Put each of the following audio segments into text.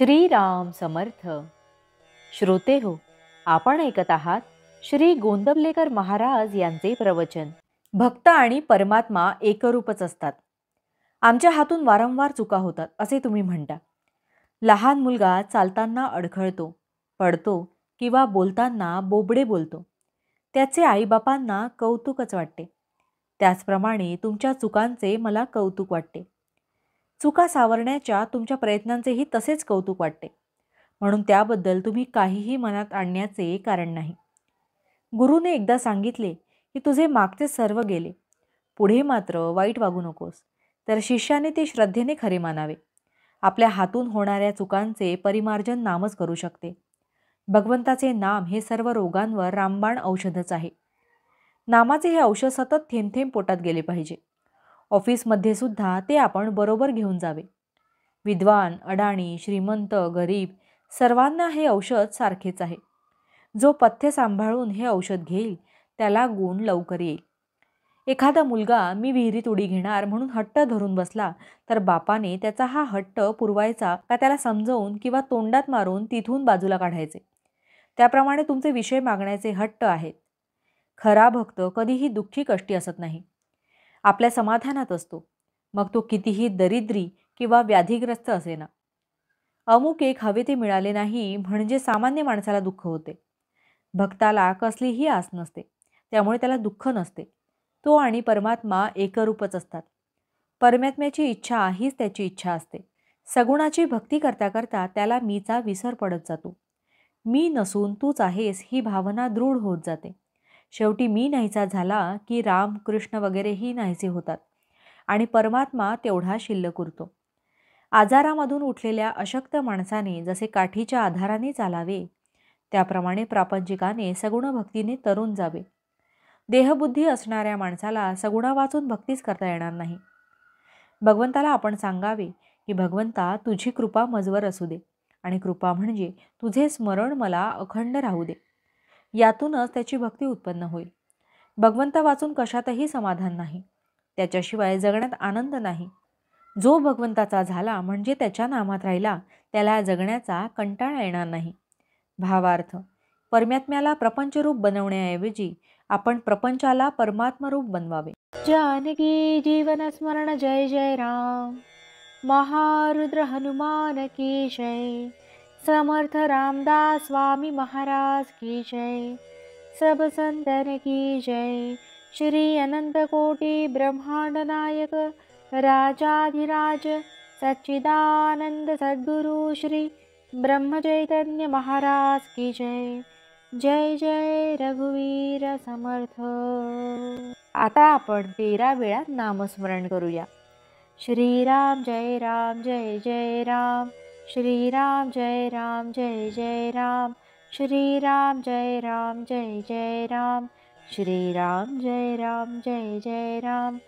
श्रीराम समर्थ. श्रोते हो, आपण ऐकत आहात श्री गोंदवलेकर महाराज यांचे प्रवचन. भक्त आणि परमात्मा एकरूपच असतात. आमच्या हातून वारंवार चुका होतात असे तुम्ही म्हणता. लहान मुलगा चालताना अडखळतो, पडतो किंवा बोलताना बोबडे बोलतो. त्याचे आईबापांना कौतुकच वाटते. त्याचप्रमाणे तुमच्या चुकांचे मला कौतुक वाटते. चुका सावरण्याच्या तुमच्या प्रयत्नांचेही तसेच कौतुक वाटते. म्हणून त्याबद्दल तुम्ही काहीही मनात आणण्याचे कारण नाही. गुरुने एकदा सांगितले की तुझे मागचे सर्व गेले, पुढे मात्र वाईट वागू नकोस. तर शिष्याने ते श्रद्धेने खरे मानावे. आपल्या हातून होणाऱ्या चुकांचे परिमार्जन नामच करू शकते. भगवंताचे नाम हे सर्व रोगांवर रामबाण औषधच आहे. नामाचे हे औषध सतत थेंब थेंब पोटात गेले पाहिजे. ऑफिसमध्ये सुद्धा ते आपण बरोबर घेऊन जावे. विद्वान, अडाणी, श्रीमंत, गरीब सर्वांना हे औषध सारखेच आहे. जो पथ्य सांभाळून हे औषध घेईल त्याला गुण लवकर येईल. एखादा मुलगा मी विहिरीत उडी घेणार म्हणून हट्ट धरून बसला तर बापाने त्याचा हा हट्ट पुरवायचा का त्याला समजवून किंवा तोंडात मारून तिथून बाजूला काढायचे. त्याप्रमाणे तुमचे विषय मागण्याचे हट्ट आहेत. खरा भक्त कधीही दुःखी कष्टी असत नाही. आपल्या समाधानात असतो, मग तो कितीही दरिद्री किंवा व्याधीग्रस्त असेना. अमुक एक हवे ते मिळाले नाही म्हणजे सामान्य माणसाला दुःख होते. भक्ताला कसलीही आस नसते, त्यामुळे त्याला दुःख नसते. तो आणि परमात्मा एकरूपच असतात. परमात्म्याची इच्छा हीच त्याची इच्छा असते. सगुणाची भक्ती करता करता त्याला मीचा विसर पडत जातो. मी नसून तूच आहेस ही भावना दृढ होत जाते. शेवटी मी नाहीसा झाला की राम, कृष्ण वगैरेही नाहीसे होतात आणि परमात्मा तेवढा शिल्लक उरतो. आजारामधून उठलेल्या अशक्त माणसाने जसे काठीच्या आधाराने चालावे, त्याप्रमाणे प्रापंचिकाने सगुण भक्तीने तरून जावे. देहबुद्धी असणाऱ्या माणसाला सगुणा वाचून भक्तीच करता येणार नाही. भगवंताला आपण सांगावे की भगवंता तुझी कृपा मजवर असू दे, आणि कृपा म्हणजे तुझे स्मरण मला अखंड राहू दे. यातूनच त्याची भक्ती उत्पन्न होईल. भगवंता वाचून कशातही समाधान नाही. त्याच्याशिवाय जगण्यात आनंद नाही. जो भगवंताचा झाला म्हणजे त्याच्या नामात राहिला त्याला जगण्याचा कंटाळा येणार नाही. भावार्थ, परमात्म्याला प्रपंचरूप बनवण्याऐवजी आपण प्रपंचाला परमात्मरूप बनवावे. जानकी जीवन स्मरण जय जय राम. महारुद्र हनुमान की जय. समर्थ रामदास स्वामी महाराज की जय. सब संतन की जय. श्री अनंत कोटि ब्रह्मांड नायक राजाधिराज सच्चिदानंद सद्गुरु श्री ब्रह्म चैतन्य महाराज की जय. जय जय रघुवीर समर्थ. आता आपण 13 वेळा नामस्मरण करूया. श्रीराम जय राम जय जय राम. श्रीराम जय राम जय जय राम. श्रीराम जय राम जय जय राम. श्रीराम जय राम जय जय राम.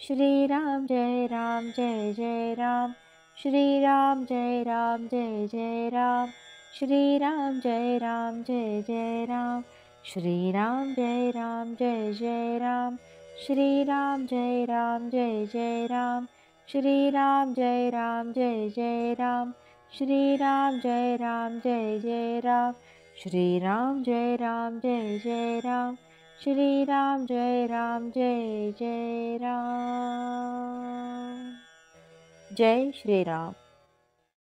श्रीराम जय राम जय जय राम. श्रीराम जय राम जय जय राम. श्रीराम जय राम जय जय राम. श्रीराम जय राम जय जय राम. श्रीराम जय राम जय जय राम. श्रीराम जय राम जय जय राम. श्रीराम जय राम जय जय राम. श्रीराम जय राम जय जय राम. श्रीराम जय राम जय जय राम. जय श्रीराम.